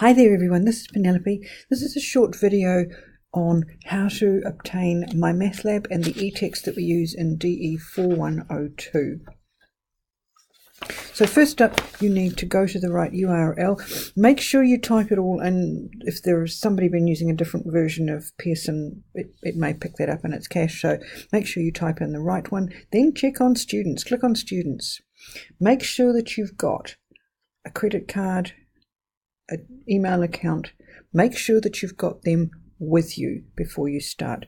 Hi there everyone, this is Penelope. This is a short video on how to obtain my math lab and the e-text that we use in DE4102. So first up, you need to go to the right URL. Make sure you type it all in. If there's somebody been using a different version of Pearson, it may pick that up in its cache. So make sure you type in the right one. Then check on students. Click on students. Make sure that you've got a credit card, an email account. Make sure that you've got them with you before you start.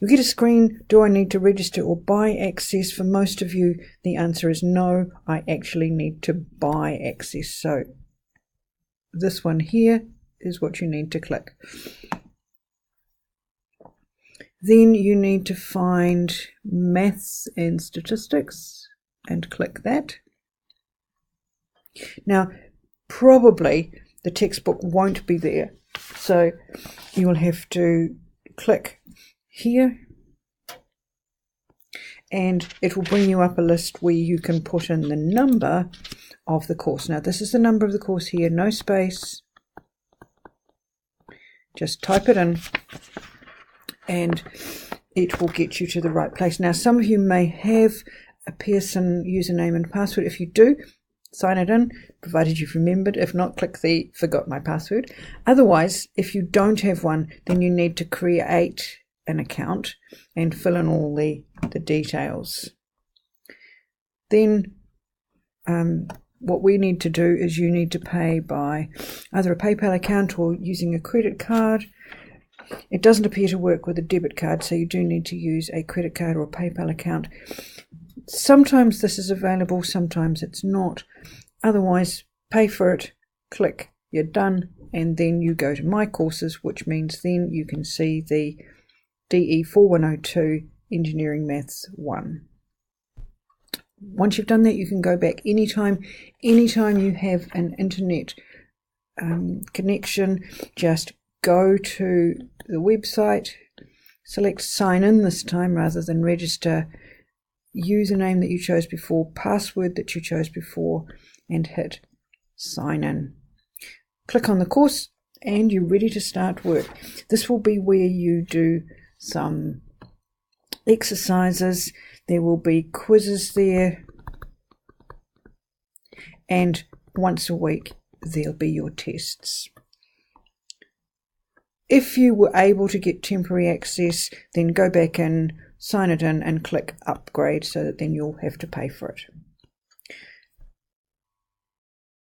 You'll get a screen, do I need to register or buy access? For most of you, the answer is no, I actually need to buy access. So this one here is what you need to click. Then you need to find maths and statistics and click that. Now, probably the textbook won't be there, so you will have to click here and it will bring you up a list where you can put in the number of the course. Now this is the number of the course here, no space, just type it in and it will get you to the right place. Now some of you may have a Pearson username and password. If you do, sign it in, provided you've remembered. If not, click the forgot my password. Otherwise, if you don't have one, then you need to create an account and fill in all the details. Then what we need to do is you need to pay by either a PayPal account or using a credit card. It doesn't appear to work with a debit card, so you do need to use a credit card or a PayPal account. Sometimes this is available, sometimes it's not. Otherwise, pay for it, click, you're done, and then you go to My Courses, which means then you can see the DE4102 Engineering Maths 1. Once you've done that, you can go back anytime you have an internet connection. Just go to the website, select sign in this time rather than register, username that you chose before, password that you chose before, and hit sign in. Click on the course and you're ready to start work. This will be where you do some exercises. There will be quizzes there, and once a week there'll be your tests. If you were able to get temporary access, then go back in, sign it in and click upgrade, so that then you'll have to pay for it.